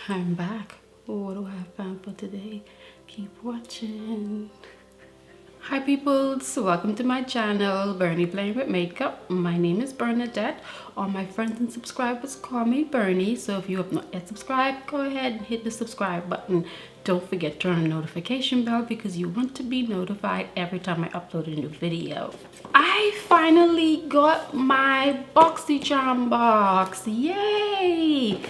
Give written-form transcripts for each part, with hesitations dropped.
I'm back. What do I have planned for today? Keep watching. Hi peoples, welcome to my channel, Bernie Playing with Makeup. My name is Bernadette. All my friends and subscribers call me Bernie. So if you have not yet subscribed, go ahead and hit the subscribe button. Don't forget to turn on the notification bell because you want to be notified every time I upload a new video. I finally got my Boxycharm box. Yay!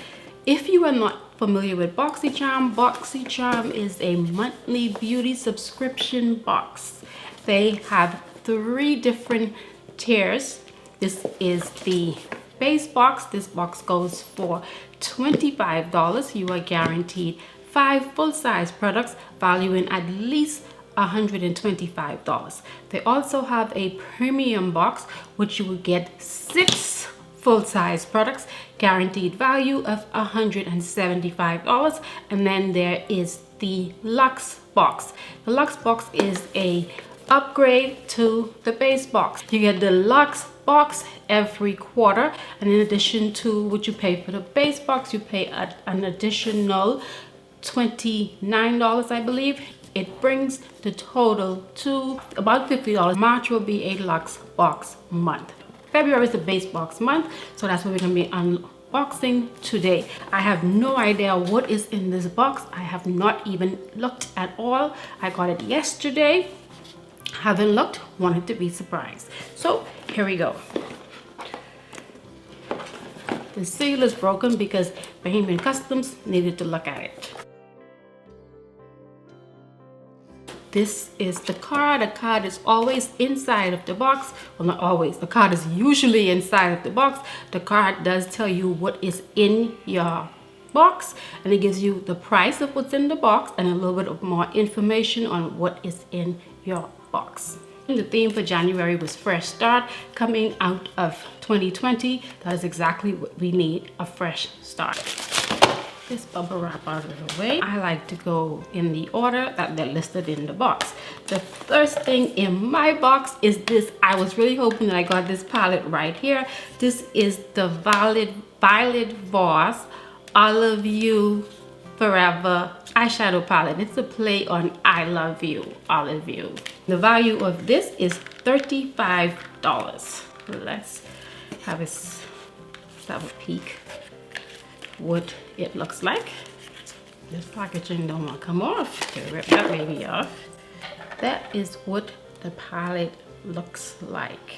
If you are not familiar with Boxycharm, Boxycharm is a monthly beauty subscription box. They have 3 different tiers. This is the base box. This box goes for $25. You are guaranteed 5 full-size products valuing at least $125. They also have a premium box which you will get 6 full-size products, guaranteed value of $175. And then there is the Luxe box. The Luxe box is a upgrade to the base box. You get the Luxe box every quarter, and in addition to what you pay for the base box, you pay an additional $29, I believe. It brings the total to about $50. March will be a Luxe box month. February is the base box month, so that's what we're gonna be unboxing today. I have no idea what is in this box. I have not even looked at all. I got it yesterday. Haven't looked, wanted to be surprised. So here we go. The seal is broken because Bahamian Customs needed to look at it. This is the card. The card is always inside of the box. Well, not always. The card is usually inside of the box. The card does tell you what is in your box, and it gives you the price of what's in the box and a little bit of more information on what is in your box. The theme for January was fresh start. Coming out of 2020, that is exactly what we need, a fresh start. This bubble wrap out of the way. I like to go in the order that they're listed in the box. The first thing in my box is this. I was really hoping that I got this palette right here. This is the Violet Voss Olive You Forever eyeshadow palette. It's a play on I Love You, Olive You. The value of this is $35. Let's have a peek what it looks like. This packaging don't want to come off. Okay, rip that baby off. That is what the palette looks like.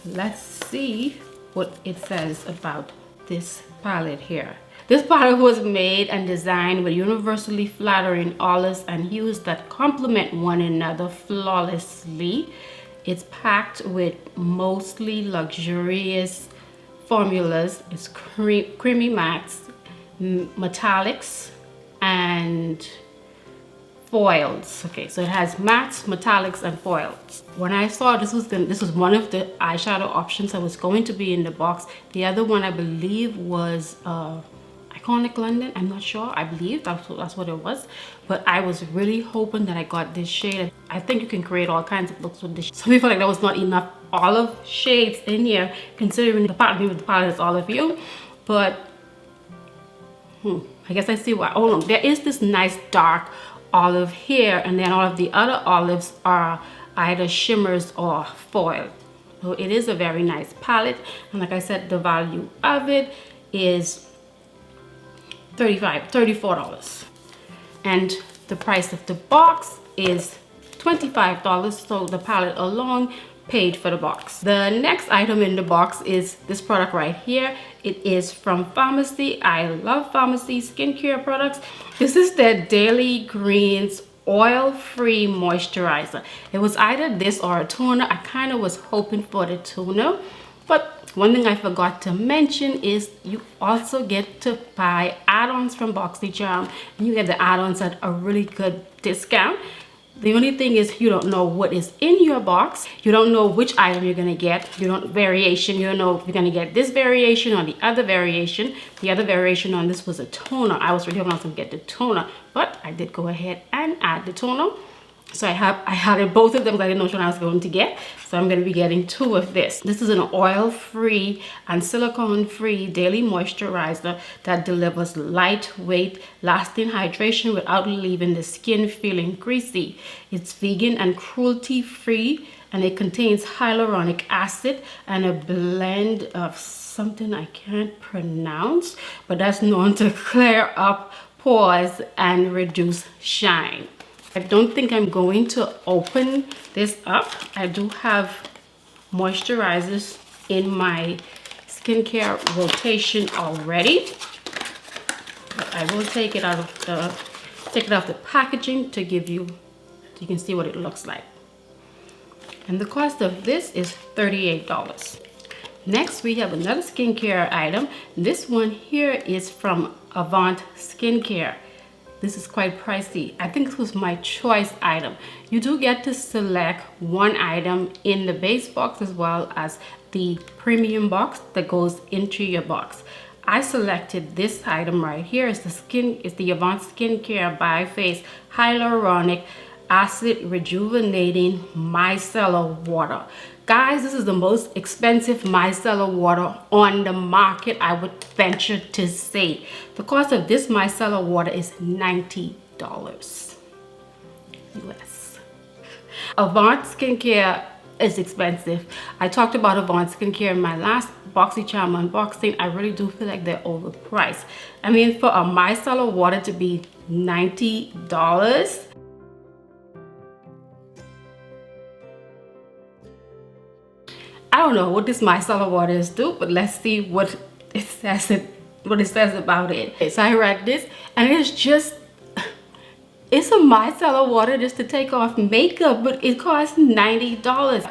Let's see what it says about this palette here. This palette was made and designed with universally flattering olives and hues that complement one another flawlessly. It's packed with mostly luxurious formulas. It's creamy mattes, metallics, and foils. Okay, so it has mattes, metallics, and foils. When I saw this was one of the eyeshadow options that was going to be in the box. The other one I believe was Iconic London. I'm not sure. I believe that's what it was, but I was really hoping that I got this shade. I think you can create all kinds of looks with this. Some people feel like there was not enough olive shades in here, considering the palette with the palette is Olive You. But I guess I see why. Oh no, there is this nice dark olive here, and then all of the other olives are either shimmers or foil. So it is a very nice palette, and like I said, the value of it is $34, and the price of the box is $25. So the palette alone paid for the box. The next item in the box is this product right here. It is from Pharmacy. I love Pharmacy skincare products. This is their Daily Greens oil-free moisturizer. It was either this or a toner. I kind of was hoping for the toner, but one thing I forgot to mention is you also get to buy add-ons from Boxycharm, and you get the add-ons at a really good discount. The only thing is you don't know what is in your box. You don't know which item you're gonna get. You don't variation. You don't know if you're gonna get this variation or the other variation. The other variation on this was a toner. I was really hoping I was gonna get the toner, but I did go ahead and add the toner. So I had both of them, but I didn't know which one I was going to get. So I'm going to be getting 2 of this. This is an oil-free and silicone-free daily moisturizer that delivers lightweight, lasting hydration without leaving the skin feeling greasy. It's vegan and cruelty-free, and it contains hyaluronic acid and a blend of something I can't pronounce, but that's known to clear up pores and reduce shine. I don't think I'm going to open this up. I do have moisturizers in my skincare rotation already. But I will take it out of the packaging to give you, so you can see what it looks like. And the cost of this is $38. Next, we have another skincare item. This one here is from Avant Skincare. This is quite pricey. I think this was my choice item. You do get to select one item in the base box as well as the premium box that goes into your box. I selected this item right here. It's the Avant Skincare by Face Hyaluronic Acid Rejuvenating Micellar Water. Guys, this is the most expensive micellar water on the market, I would venture to say. The cost of this micellar water is $90 US. Avant Skincare is expensive. I talked about Avant Skincare in my last Boxycharm unboxing. I really do feel like they're overpriced. I mean, for a micellar water to be $90, I don't know what this micellar water is do, but let's see what it says about it. Okay, so I read this, and it's a micellar water just to take off makeup, but it costs $90.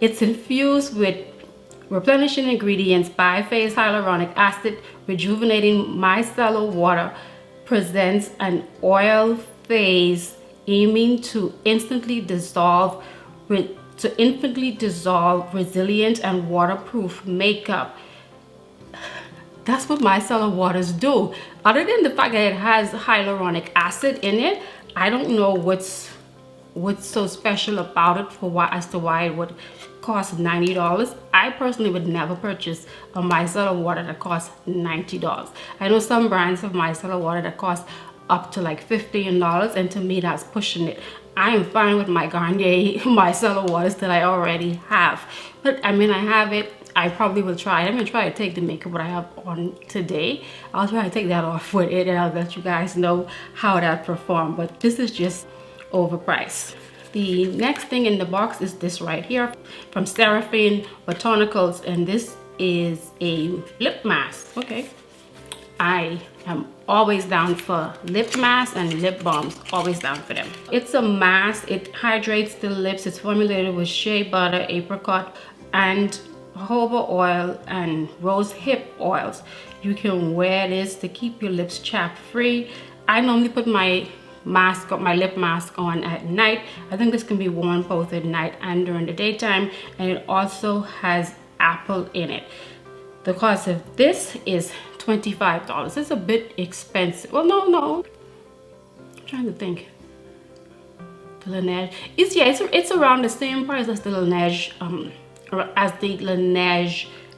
It's infused with replenishing ingredients by Face Hyaluronic Acid Rejuvenating Micellar Water. Presents an oil phase aiming to instantly dissolve resilient and waterproof makeup. That's what micellar waters do. Other than the fact that it has hyaluronic acid in it, I don't know what's so special about it as to why it would cost $90. I personally would never purchase a micellar water that costs $90. I know some brands have micellar water that costs up to like $15, and to me that's pushing it. I am fine with my Garnier micellar waters that I already have. But I mean, I have it. I probably will try it. I'm gonna try to take the makeup what I have on today. I'll try to take that off with it, and I'll let you guys know how that performed. But this is just overpriced. The next thing in the box is this right here from Seraphine Botanicals, and this is a lip mask. Okay, I am always down for lip masks and lip balms, always down for them. It's a mask. It hydrates the lips. It's formulated with shea butter, apricot, and jojoba oil and rose hip oils. You can wear this to keep your lips chapped free. I normally put my lip mask on at night. I think this can be worn both at night and during the daytime, and it also has apple in it. The cost of this is $25. It's a bit expensive. Well, no. I'm trying to think. The Laneige. It's around the same price as the Laneige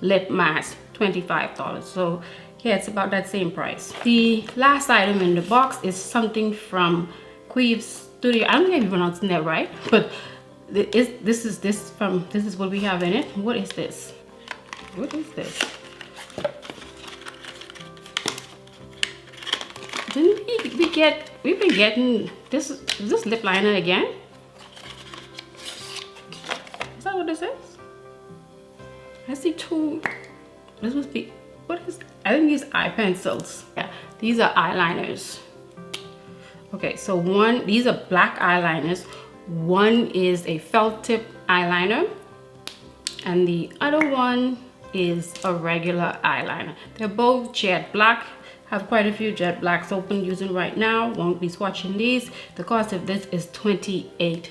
lip mask, $25. So yeah, it's about that same price. The last item in the box is something from Queeve Studio. I don't think I'm pronouncing that right, but this is what we have in it. What is this? What is this? We've been getting this. Is this lip liner again? Is that what this is? I see two. This must be, what is, I think these eye pencils. Yeah, these are eyeliners. Okay, so these are black eyeliners. One is a felt tip eyeliner, and the other one is a regular eyeliner. They're both jet black. Have quite a few jet blacks open using right now. Won't be swatching these. The cost of this is $28.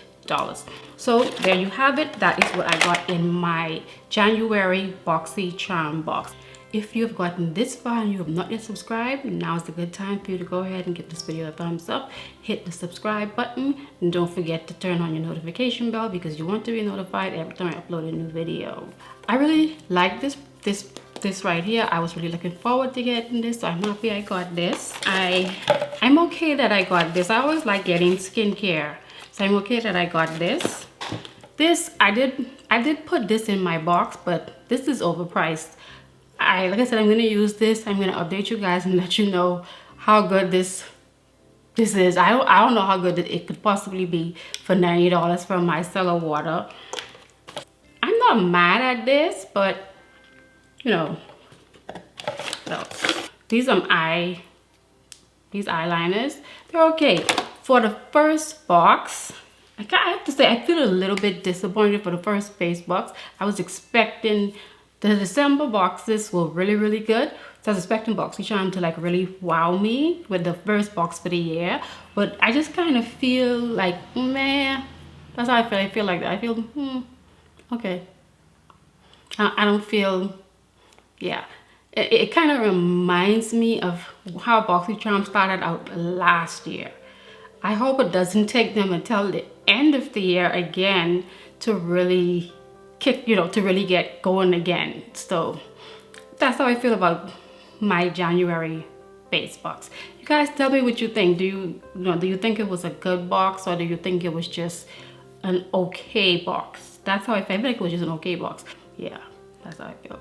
So there you have it. That is what I got in my January Boxycharm box. If you've gotten this far and you have not yet subscribed, now's the good time for you to go ahead and give this video a thumbs up, hit the subscribe button, and don't forget to turn on your notification bell because you want to be notified every time I upload a new video. I really like this right here. I was really looking forward to getting this, so I'm happy I got this. I'm okay that I got this. I always like getting skincare, so I'm okay that I got this. I did put this in my box, but this is overpriced. Like I said, I'm gonna use this. I'm gonna update you guys and let you know how good this is. I don't know how good it could possibly be for $90 for micellar water. I'm not mad at this, but you know, so these eyeliners, they're okay. For the first box, I have to say I feel a little bit disappointed for the first face box. I was expecting the December boxes were really good, so I was expecting Boxycharm to like really wow me with the first box for the year, but I just kind of feel like meh. That's how I feel. I feel like that. I feel okay. I don't feel, yeah. It kind of reminds me of how Boxycharm started out last year. I hope it doesn't take them until the end of the year again to really to really get going again. So that's how I feel about my January base box. You guys tell me what you think. Do you think it was a good box, or do you think it was just an okay box? That's how I feel. I feel like it was just an okay box. Yeah, that's how I feel.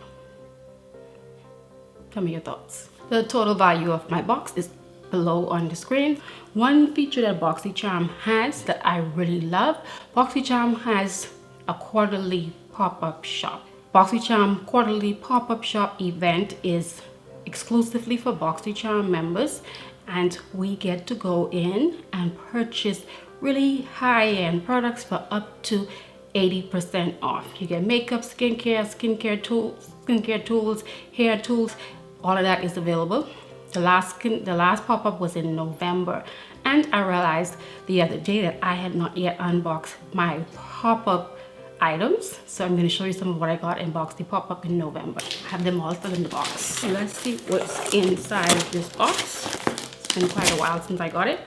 Tell me your thoughts. The total value of my box is below on the screen. One feature that Boxycharm has that I really love, Boxycharm has a quarterly pop-up shop. Boxycharm quarterly pop-up shop event is exclusively for Boxycharm members, and we get to go in and purchase really high-end products for up to 80% off. You get makeup, skincare tools, hair tools, all of that is available. The last pop-up was in November, and I realized the other day that I had not yet unboxed my pop-up items, so I'm going to show you some of what I got in Boxy pop-up in November. I have them all still in the box. So let's see what's inside of this box. It's been quite a while since I got it.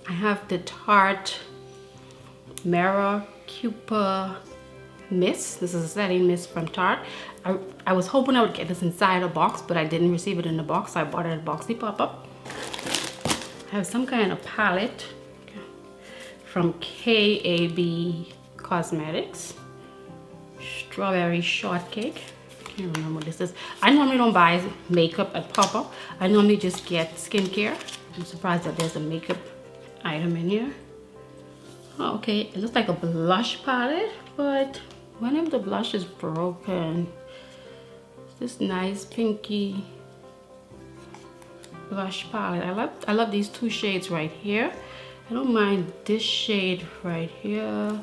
I have the Tarte Mirror Cupid Mist. This is a setting mist from Tarte. I was hoping I would get this inside a box, but I didn't receive it in the box, so I bought it at Boxy pop-up. I have some kind of palette from KAB Cosmetics. Strawberry shortcake. Can't remember what this is. I normally don't buy makeup at pop-up. I normally just get skincare. I'm surprised that there's a makeup item in here. Oh, okay, it looks like a blush palette, but one of the blush is broken. This nice pinky blush palette. I love these two shades right here. I don't mind this shade right here.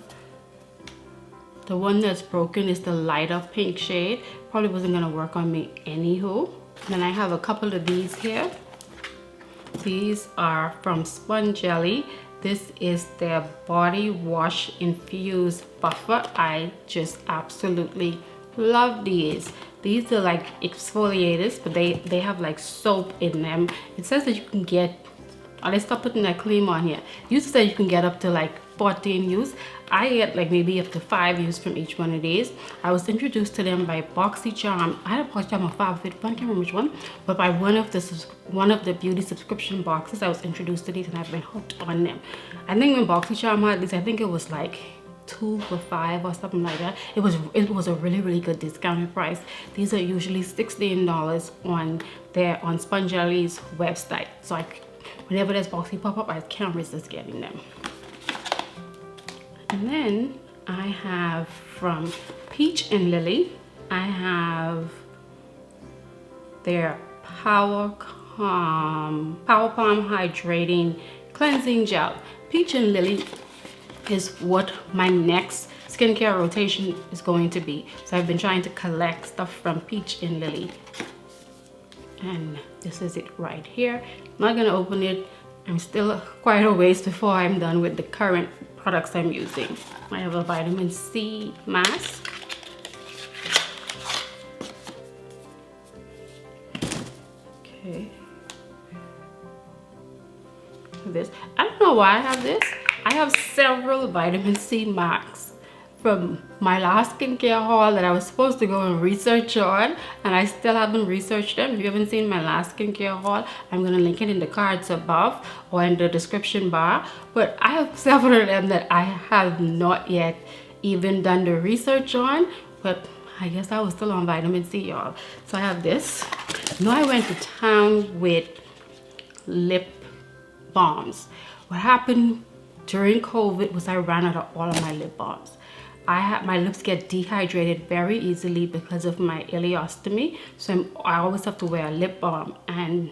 The one that's broken is the lighter pink shade. Probably wasn't gonna work on me anywho. Then I have a couple of these here. These are from Sponge Jelly. This is their body wash infused buffer. I just absolutely love these. These are like exfoliators, but they have like soap in them. It says that you can get, oh, they stopped putting that cream on here. It used to say you can get up to like 14 use. I get like maybe up to 5 use from each one of these. I was introduced to them by Boxycharm. I had a Boxycharm on 550, I can't remember which one, but by one of the beauty subscription boxes, I was introduced to these, and I've been hooked on them. I think when Boxycharm had these, I think it was like 2 for $5 or something like that. It was a really good discounted price. These are usually $16 on Sponge Jelly's website. So whenever there's Boxy pop-up, I can't resist getting them. And then I have from Peach and Lily, I have their Power Palm Hydrating Cleansing Gel. Peach and Lily is what my next skincare rotation is going to be. So I've been trying to collect stuff from Peach and Lily. And this is it right here. I'm not gonna open it. I'm still quite a ways before I'm done with the current products I'm using. I have a vitamin C mask. this. I don't know why I have this. I have several vitamin C masks from my last skincare haul that I was supposed to go and research on, and I still haven't researched them. If you haven't seen my last skincare haul, I'm going to link it in the cards above or in the description bar. But I have several of them that I have not yet even done the research on, but I guess I was still on vitamin C, y'all. So I have this. Now I went to town with lip balms. What happened during COVID was I ran out of all of my lip balms. My lips get dehydrated very easily because of my ileostomy, so I always have to wear a lip balm. And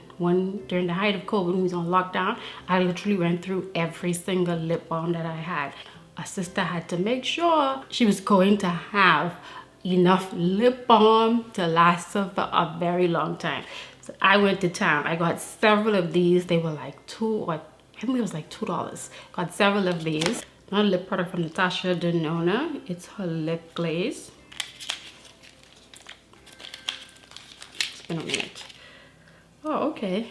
during the height of COVID, when we was on lockdown, I literally went through every single lip balm that I had. A sister had to make sure she was going to have enough lip balm to last her for a very long time. So I went to town. I got several of these. They were like I think it was like $2. Got several of these. Another lip product from Natasha Denona. It's her lip glaze. It's been a minute. Oh, okay.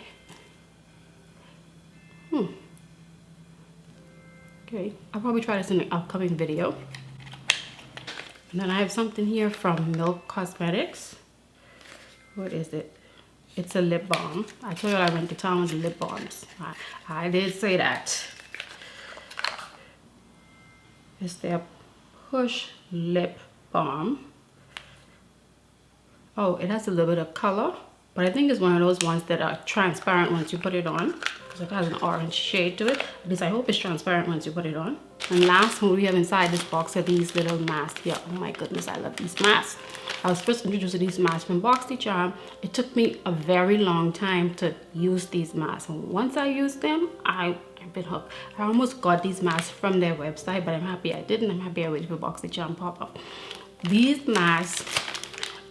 Okay, I'll probably try this in an upcoming video. And then I have something here from Milk Cosmetics. What is it? It's a lip balm. I told you I went to town with the lip balms. I did say that. It's their Push Lip Balm. Oh, it has a little bit of color, but I think it's one of those ones that are transparent once you put it on, because it has an orange shade to it. At least I hope it's transparent once you put it on. And last one we have inside this box are these little masks here. Oh my goodness, I love these masks. I was first introduced to these masks from Boxycharm. It took me a very long time to use these masks, and once I used them, I've been hooked. I almost got these masks from their website, but I'm happy I didn't. I'm happy I waited for Boxycharm pop up. These masks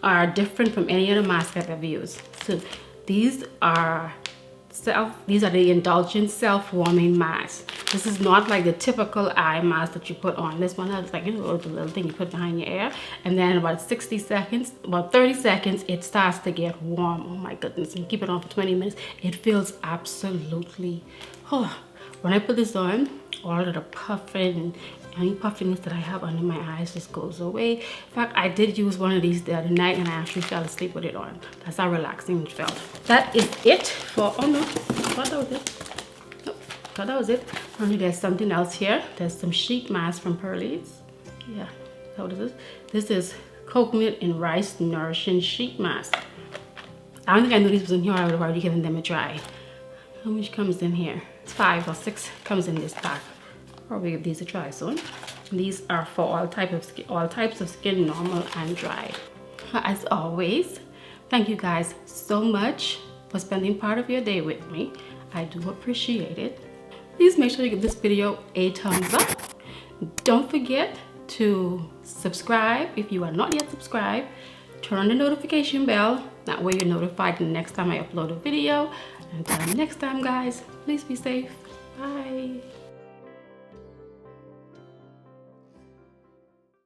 are different from any other mask I've ever used. So these are the indulgent self-warming masks. This is not like the typical eye mask that you put on. This one has like, you know, the little thing you put behind your ear, and then about 30 seconds, it starts to get warm. Oh my goodness, and keep it on for 20 minutes. It feels absolutely, when I put this on, all of the puffing, any puffiness that I have under my eyes just goes away. In fact, I did use one of these the other night and I actually fell asleep with it on. That's how relaxing it felt. That is it for, oh no, I thought that was it. Nope, I thought that was it. Only there's something else here. There's some sheet mask from Pearlie's. Yeah, that's what this is. This is coconut and rice nourishing sheet mask. I don't think I knew these was in here. I would have already given them a try. How much comes in here? It's 5 or 6 comes in this pack. Probably give these a try soon. These are for all types of skin, normal and dry. As always, thank you guys so much for spending part of your day with me. I do appreciate it. Please make sure you give this video a thumbs up. Don't forget to subscribe if you are not yet subscribed. Turn on the notification bell. That way you're notified the next time I upload a video. Until next time, guys, please be safe. Bye.